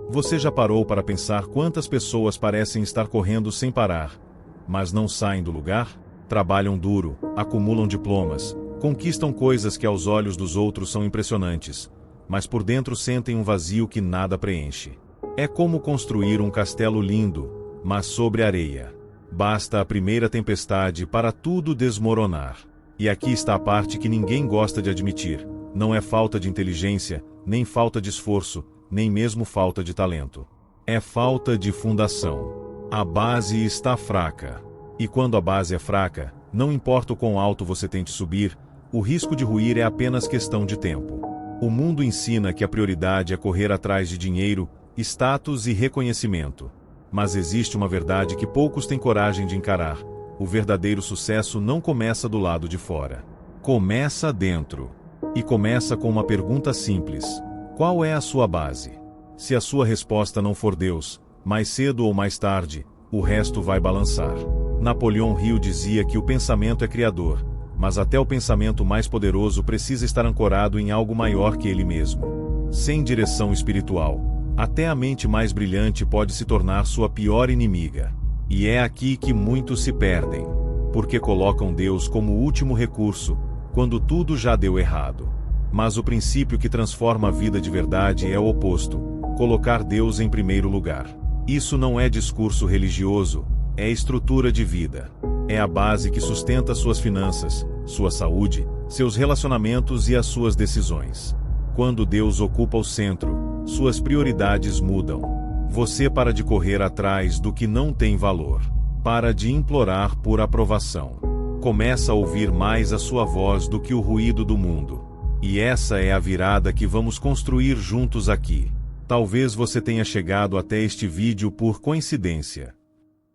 Você já parou para pensar quantas pessoas parecem estar correndo sem parar, mas não saem do lugar? Trabalham duro, acumulam diplomas, conquistam coisas que aos olhos dos outros são impressionantes, mas por dentro sentem um vazio que nada preenche. É como construir um castelo lindo, mas sobre areia. Basta a primeira tempestade para tudo desmoronar. E aqui está a parte que ninguém gosta de admitir. Não é falta de inteligência, nem falta de esforço, nem mesmo falta de talento. É falta de fundação. A base está fraca. E quando a base é fraca, não importa o quão alto você tente subir, o risco de ruir é apenas questão de tempo. O mundo ensina que a prioridade é correr atrás de dinheiro, status e reconhecimento. Mas existe uma verdade que poucos têm coragem de encarar. O verdadeiro sucesso não começa do lado de fora. Começa dentro. E começa com uma pergunta simples. Qual é a sua base? Se a sua resposta não for Deus, mais cedo ou mais tarde, o resto vai balançar. Napoleão Hill dizia que o pensamento é criador, mas até o pensamento mais poderoso precisa estar ancorado em algo maior que ele mesmo. Sem direção espiritual, até a mente mais brilhante pode se tornar sua pior inimiga. E é aqui que muitos se perdem, porque colocam Deus como o último recurso, quando tudo já deu errado. Mas o princípio que transforma a vida de verdade é o oposto: colocar Deus em primeiro lugar. Isso não é discurso religioso, é estrutura de vida. É a base que sustenta suas finanças, sua saúde, seus relacionamentos e as suas decisões. Quando Deus ocupa o centro, suas prioridades mudam. Você para de correr atrás do que não tem valor. Para de implorar por aprovação. Começa a ouvir mais a sua voz do que o ruído do mundo. E essa é a virada que vamos construir juntos aqui. Talvez você tenha chegado até este vídeo por coincidência.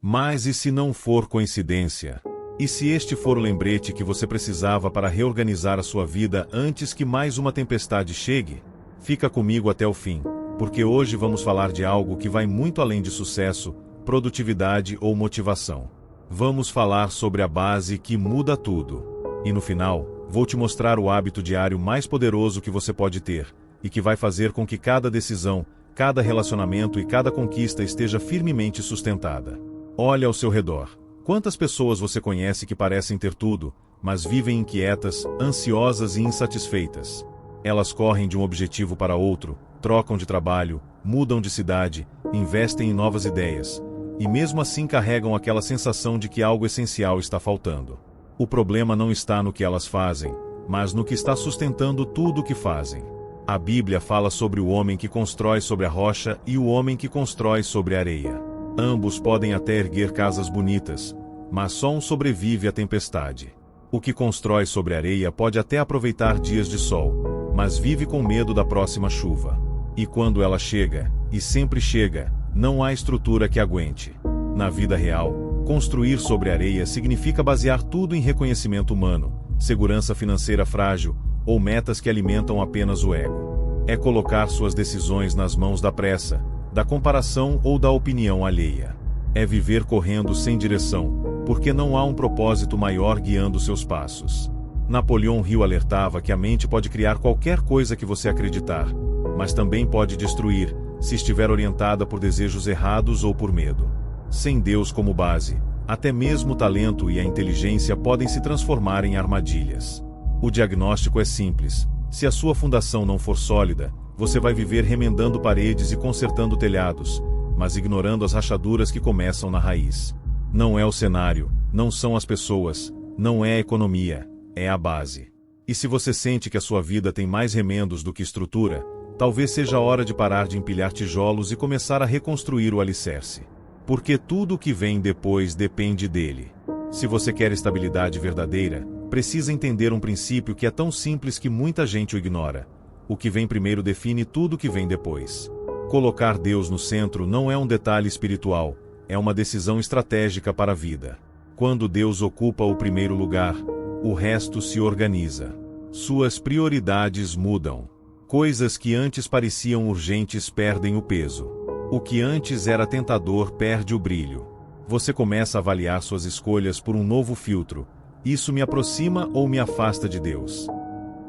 Mas e se não for coincidência? E se este for o lembrete que você precisava para reorganizar a sua vida antes que mais uma tempestade chegue? Fica comigo até o fim, porque hoje vamos falar de algo que vai muito além de sucesso, produtividade ou motivação. Vamos falar sobre a base que muda tudo. E no final, vou te mostrar o hábito diário mais poderoso que você pode ter, e que vai fazer com que cada decisão, cada relacionamento e cada conquista esteja firmemente sustentada. Olha ao seu redor. Quantas pessoas você conhece que parecem ter tudo, mas vivem inquietas, ansiosas e insatisfeitas? Elas correm de um objetivo para outro, trocam de trabalho, mudam de cidade, investem em novas ideias, e mesmo assim carregam aquela sensação de que algo essencial está faltando. O problema não está no que elas fazem, mas no que está sustentando tudo o que fazem. A Bíblia fala sobre o homem que constrói sobre a rocha e o homem que constrói sobre a areia. Ambos podem até erguer casas bonitas, mas só um sobrevive à tempestade. O que constrói sobre a areia pode até aproveitar dias de sol, mas vive com medo da próxima chuva. E quando ela chega, e sempre chega, não há estrutura que aguente. Na vida real, construir sobre areia significa basear tudo em reconhecimento humano, segurança financeira frágil, ou metas que alimentam apenas o ego. É colocar suas decisões nas mãos da pressa, da comparação ou da opinião alheia. É viver correndo sem direção, porque não há um propósito maior guiando seus passos. Napoleão Hill alertava que a mente pode criar qualquer coisa que você acreditar, mas também pode destruir, se estiver orientada por desejos errados ou por medo. Sem Deus como base, até mesmo o talento e a inteligência podem se transformar em armadilhas. O diagnóstico é simples: se a sua fundação não for sólida, você vai viver remendando paredes e consertando telhados, mas ignorando as rachaduras que começam na raiz. Não é o cenário, não são as pessoas, não é a economia, é a base. E se você sente que a sua vida tem mais remendos do que estrutura, talvez seja a hora de parar de empilhar tijolos e começar a reconstruir o alicerce. Porque tudo o que vem depois depende dele. Se você quer estabilidade verdadeira, precisa entender um princípio que é tão simples que muita gente o ignora. O que vem primeiro define tudo o que vem depois. Colocar Deus no centro não é um detalhe espiritual, é uma decisão estratégica para a vida. Quando Deus ocupa o primeiro lugar, o resto se organiza. Suas prioridades mudam. Coisas que antes pareciam urgentes perdem o peso. O que antes era tentador perde o brilho. Você começa a avaliar suas escolhas por um novo filtro. Isso me aproxima ou me afasta de Deus?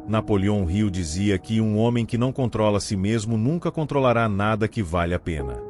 Napoleão Hill dizia que um homem que não controla a si mesmo nunca controlará nada que vale a pena.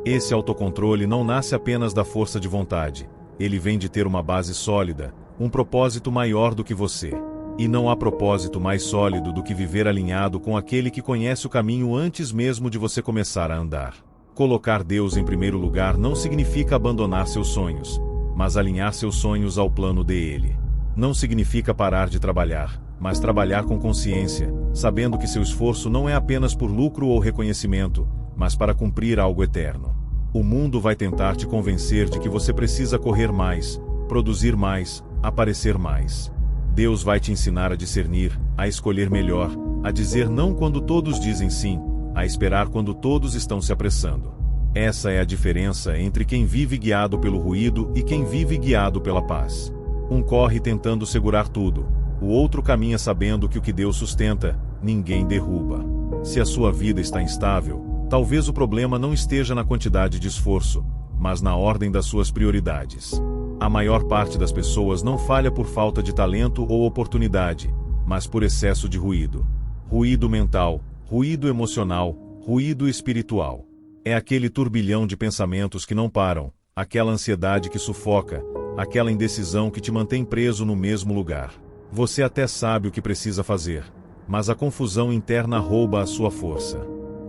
Esse autocontrole não nasce apenas da força de vontade, ele vem de ter uma base sólida, um propósito maior do que você. E não há propósito mais sólido do que viver alinhado com aquele que conhece o caminho antes mesmo de você começar a andar. Colocar Deus em primeiro lugar não significa abandonar seus sonhos, mas alinhar seus sonhos ao plano dele. Não significa parar de trabalhar, mas trabalhar com consciência, sabendo que seu esforço não é apenas por lucro ou reconhecimento, mas para cumprir algo eterno. O mundo vai tentar te convencer de que você precisa correr mais, produzir mais, aparecer mais. Deus vai te ensinar a discernir, a escolher melhor, a dizer não quando todos dizem sim, a esperar quando todos estão se apressando. Essa é a diferença entre quem vive guiado pelo ruído e quem vive guiado pela paz. Um corre tentando segurar tudo, o outro caminha sabendo que o que Deus sustenta, ninguém derruba. Se a sua vida está instável, talvez o problema não esteja na quantidade de esforço, mas na ordem das suas prioridades. A maior parte das pessoas não falha por falta de talento ou oportunidade, mas por excesso de ruído. Ruído mental, ruído emocional, ruído espiritual. É aquele turbilhão de pensamentos que não param, aquela ansiedade que sufoca, aquela indecisão que te mantém preso no mesmo lugar. Você até sabe o que precisa fazer, mas a confusão interna rouba a sua força.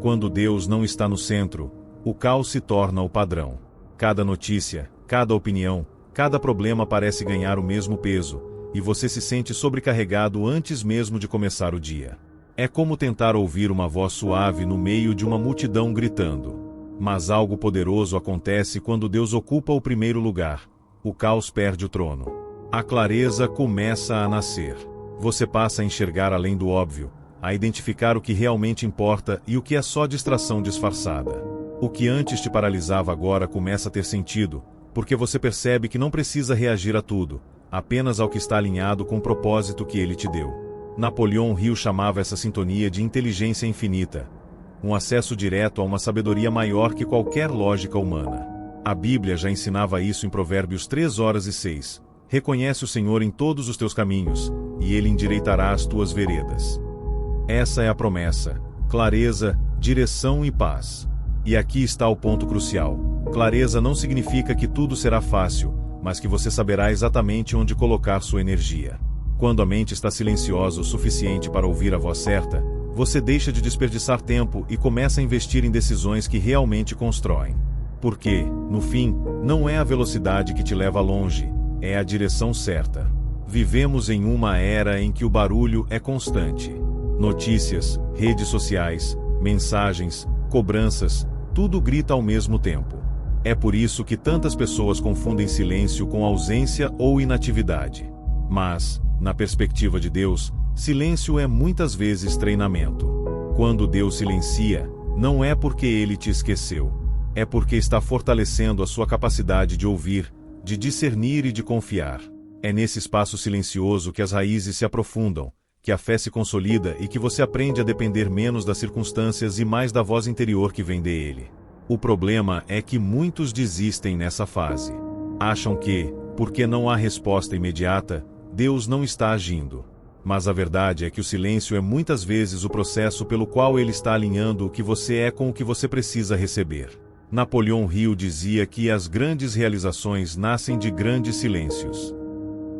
Quando Deus não está no centro, o caos se torna o padrão. Cada notícia, cada opinião, cada problema parece ganhar o mesmo peso, e você se sente sobrecarregado antes mesmo de começar o dia. É como tentar ouvir uma voz suave no meio de uma multidão gritando. Mas algo poderoso acontece quando Deus ocupa o primeiro lugar. O caos perde o trono. A clareza começa a nascer. Você passa a enxergar além do óbvio, a identificar o que realmente importa e o que é só distração disfarçada. O que antes te paralisava agora começa a ter sentido, porque você percebe que não precisa reagir a tudo, apenas ao que está alinhado com o propósito que ele te deu. Napoleão Hill chamava essa sintonia de inteligência infinita, um acesso direto a uma sabedoria maior que qualquer lógica humana. A Bíblia já ensinava isso em Provérbios 3:6. Reconhece o Senhor em todos os teus caminhos, e Ele endireitará as tuas veredas. Essa é a promessa: clareza, direção e paz. E aqui está o ponto crucial. Clareza não significa que tudo será fácil, mas que você saberá exatamente onde colocar sua energia. Quando a mente está silenciosa o suficiente para ouvir a voz certa, você deixa de desperdiçar tempo e começa a investir em decisões que realmente constroem. Porque, no fim, não é a velocidade que te leva longe, é a direção certa. Vivemos em uma era em que o barulho é constante. Notícias, redes sociais, mensagens, cobranças, tudo grita ao mesmo tempo. É por isso que tantas pessoas confundem silêncio com ausência ou inatividade. Mas, na perspectiva de Deus, silêncio é muitas vezes treinamento. Quando Deus silencia, não é porque Ele te esqueceu. É porque está fortalecendo a sua capacidade de ouvir, de discernir e de confiar. É nesse espaço silencioso que as raízes se aprofundam, que a fé se consolida e que você aprende a depender menos das circunstâncias e mais da voz interior que vem dele. O problema é que muitos desistem nessa fase. Acham que, porque não há resposta imediata, Deus não está agindo. Mas a verdade é que o silêncio é muitas vezes o processo pelo qual Ele está alinhando o que você é com o que você precisa receber. Napoleão Hill dizia que as grandes realizações nascem de grandes silêncios.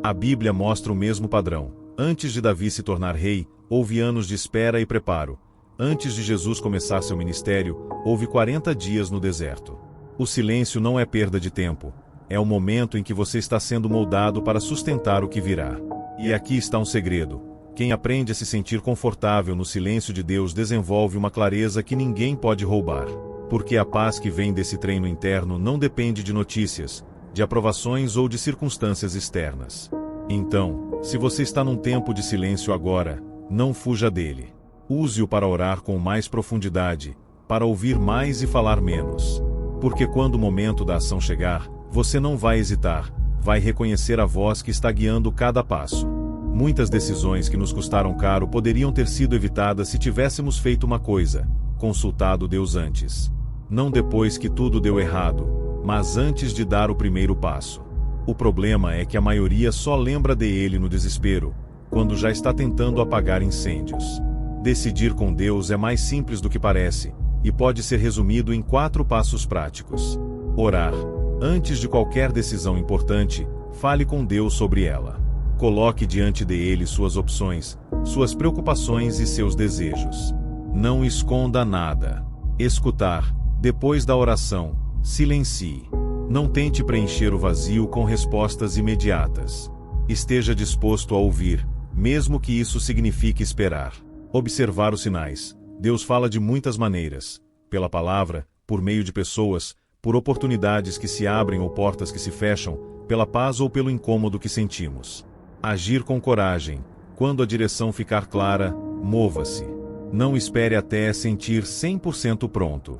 A Bíblia mostra o mesmo padrão. Antes de Davi se tornar rei, houve anos de espera e preparo. Antes de Jesus começar seu ministério, houve 40 dias no deserto. O silêncio não é perda de tempo. É o momento em que você está sendo moldado para sustentar o que virá. E aqui está um segredo. Quem aprende a se sentir confortável no silêncio de Deus desenvolve uma clareza que ninguém pode roubar. Porque a paz que vem desse treino interno não depende de notícias, de aprovações ou de circunstâncias externas. Então, se você está num tempo de silêncio agora, não fuja dele. Use-o para orar com mais profundidade, para ouvir mais e falar menos. Porque quando o momento da ação chegar, você não vai hesitar, vai reconhecer a voz que está guiando cada passo. Muitas decisões que nos custaram caro poderiam ter sido evitadas se tivéssemos feito uma coisa: consultado Deus antes. Não depois que tudo deu errado, mas antes de dar o primeiro passo. O problema é que a maioria só lembra dele no desespero, quando já está tentando apagar incêndios. Decidir com Deus é mais simples do que parece, e pode ser resumido em 4 passos práticos. Orar. Antes de qualquer decisão importante, fale com Deus sobre ela. Coloque diante dele suas opções, suas preocupações e seus desejos. Não esconda nada. Escutar. Depois da oração, silencie. Não tente preencher o vazio com respostas imediatas. Esteja disposto a ouvir, mesmo que isso signifique esperar. Observar os sinais. Deus fala de muitas maneiras. Pela palavra, por meio de pessoas, por oportunidades que se abrem ou portas que se fecham, pela paz ou pelo incômodo que sentimos. Agir com coragem. Quando a direção ficar clara, mova-se. Não espere até sentir 100% pronto.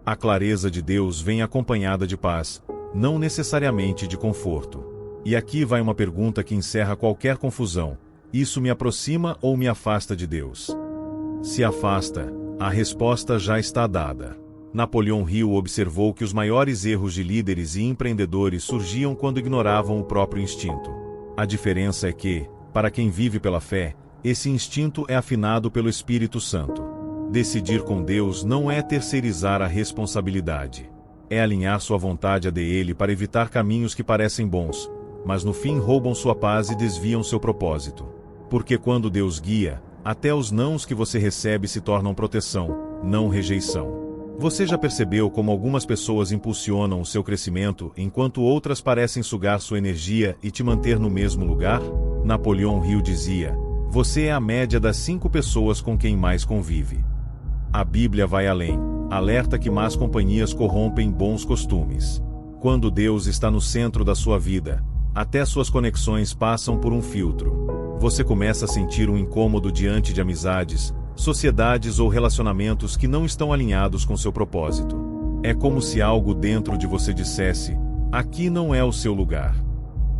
A clareza de Deus vem acompanhada de paz, não necessariamente de conforto. E aqui vai uma pergunta que encerra qualquer confusão: isso me aproxima ou me afasta de Deus? Se afasta, a resposta já está dada. Napoleão Hill observou que os maiores erros de líderes e empreendedores surgiam quando ignoravam o próprio instinto. A diferença é que, para quem vive pela fé, esse instinto é afinado pelo Espírito Santo. Decidir com Deus não é terceirizar a responsabilidade. É alinhar sua vontade à dele para evitar caminhos que parecem bons, mas no fim roubam sua paz e desviam seu propósito. Porque quando Deus guia, até os nãos que você recebe se tornam proteção, não rejeição. Você já percebeu como algumas pessoas impulsionam o seu crescimento enquanto outras parecem sugar sua energia e te manter no mesmo lugar? Napoleão Hill dizia: você é a média das 5 pessoas com quem mais convive. A Bíblia vai além, alerta que más companhias corrompem bons costumes. Quando Deus está no centro da sua vida, até suas conexões passam por um filtro. Você começa a sentir um incômodo diante de amizades, sociedades ou relacionamentos que não estão alinhados com seu propósito. É como se algo dentro de você dissesse: aqui não é o seu lugar.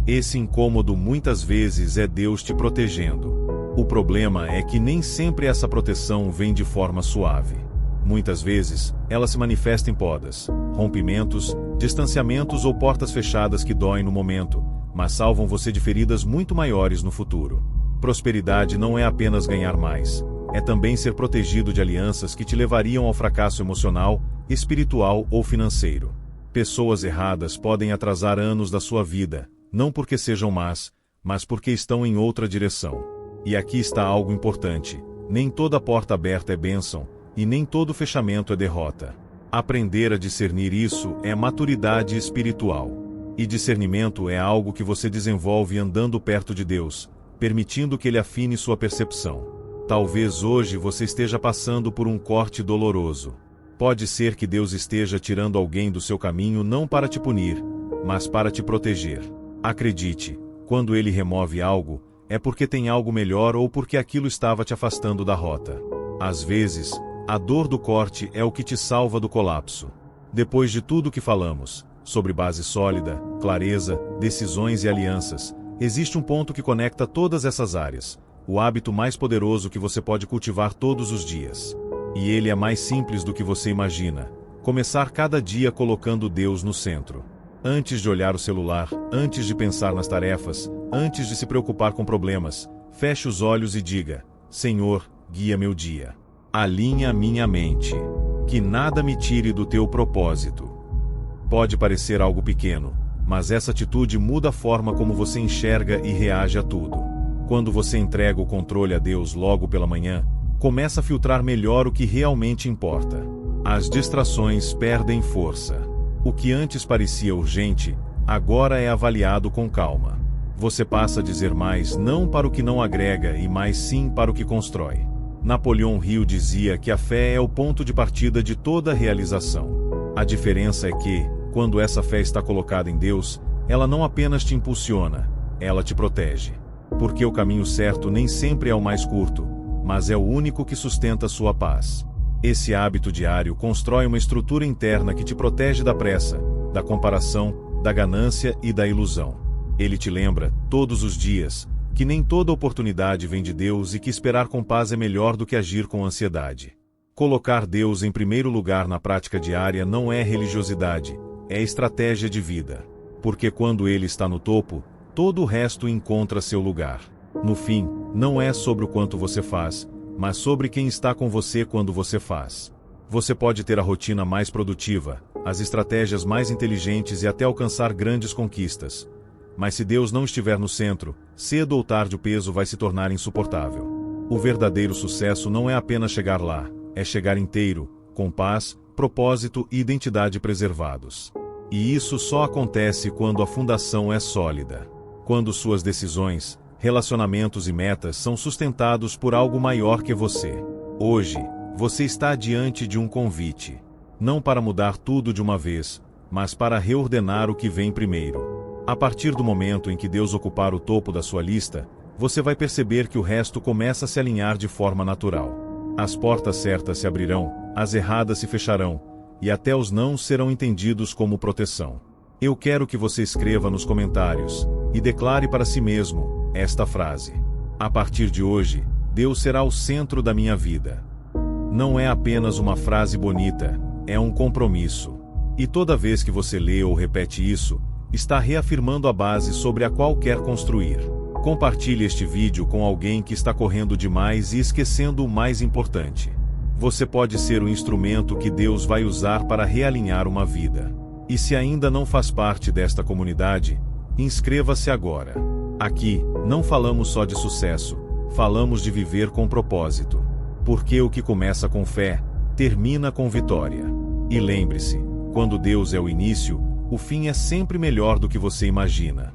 Esse incômodo muitas vezes é Deus te protegendo. O problema é que nem sempre essa proteção vem de forma suave. Muitas vezes, ela se manifesta em podas, rompimentos, distanciamentos ou portas fechadas que doem no momento, mas salvam você de feridas muito maiores no futuro. Prosperidade não é apenas ganhar mais, é também ser protegido de alianças que te levariam ao fracasso emocional, espiritual ou financeiro. Pessoas erradas podem atrasar anos da sua vida, não porque sejam más, mas porque estão em outra direção. E aqui está algo importante: nem toda porta aberta é bênção, e nem todo fechamento é derrota. Aprender a discernir isso é maturidade espiritual. E discernimento é algo que você desenvolve andando perto de Deus, permitindo que Ele afine sua percepção. Talvez hoje você esteja passando por um corte doloroso. Pode ser que Deus esteja tirando alguém do seu caminho não para te punir, mas para te proteger. Acredite, quando Ele remove algo, é porque tem algo melhor ou porque aquilo estava te afastando da rota. Às vezes, a dor do corte é o que te salva do colapso. Depois de tudo que falamos, sobre base sólida, clareza, decisões e alianças, existe um ponto que conecta todas essas áreas: o hábito mais poderoso que você pode cultivar todos os dias. E ele é mais simples do que você imagina: começar cada dia colocando Deus no centro. Antes de olhar o celular, antes de pensar nas tarefas, antes de se preocupar com problemas, feche os olhos e diga: Senhor, guia meu dia. Alinha minha mente. Que nada me tire do teu propósito. Pode parecer algo pequeno, mas essa atitude muda a forma como você enxerga e reage a tudo. Quando você entrega o controle a Deus logo pela manhã, começa a filtrar melhor o que realmente importa. As distrações perdem força. O que antes parecia urgente, agora é avaliado com calma. Você passa a dizer mais não para o que não agrega e mais sim para o que constrói. Napoleão Hill dizia que a fé é o ponto de partida de toda realização. A diferença é que, quando essa fé está colocada em Deus, ela não apenas te impulsiona, ela te protege. Porque o caminho certo nem sempre é o mais curto, mas é o único que sustenta sua paz. Esse hábito diário constrói uma estrutura interna que te protege da pressa, da comparação, da ganância e da ilusão. Ele te lembra, todos os dias, que nem toda oportunidade vem de Deus e que esperar com paz é melhor do que agir com ansiedade. Colocar Deus em primeiro lugar na prática diária não é religiosidade, é estratégia de vida. Porque quando Ele está no topo, todo o resto encontra seu lugar. No fim, não é sobre o quanto você faz, mas sobre quem está com você quando você faz. Você pode ter a rotina mais produtiva, as estratégias mais inteligentes e até alcançar grandes conquistas. Mas se Deus não estiver no centro, cedo ou tarde o peso vai se tornar insuportável. O verdadeiro sucesso não é apenas chegar lá, é chegar inteiro, com paz, propósito e identidade preservados. E isso só acontece quando a fundação é sólida. Quando suas decisões, relacionamentos e metas são sustentados por algo maior que você. Hoje, você está diante de um convite. Não para mudar tudo de uma vez, mas para reordenar o que vem primeiro. A partir do momento em que Deus ocupar o topo da sua lista, você vai perceber que o resto começa a se alinhar de forma natural. As portas certas se abrirão, as erradas se fecharão, e até os nãos serão entendidos como proteção. Eu quero que você escreva nos comentários, e declare para si mesmo, esta frase. A partir de hoje, Deus será o centro da minha vida. Não é apenas uma frase bonita, é um compromisso. E toda vez que você lê ou repete isso, está reafirmando a base sobre a qual quer construir. Compartilhe este vídeo com alguém que está correndo demais e esquecendo o mais importante. Você pode ser o instrumento que Deus vai usar para realinhar uma vida. E se ainda não faz parte desta comunidade, inscreva-se agora. Aqui, não falamos só de sucesso, falamos de viver com propósito. Porque o que começa com fé, termina com vitória. E lembre-se, quando Deus é o início, o fim é sempre melhor do que você imagina.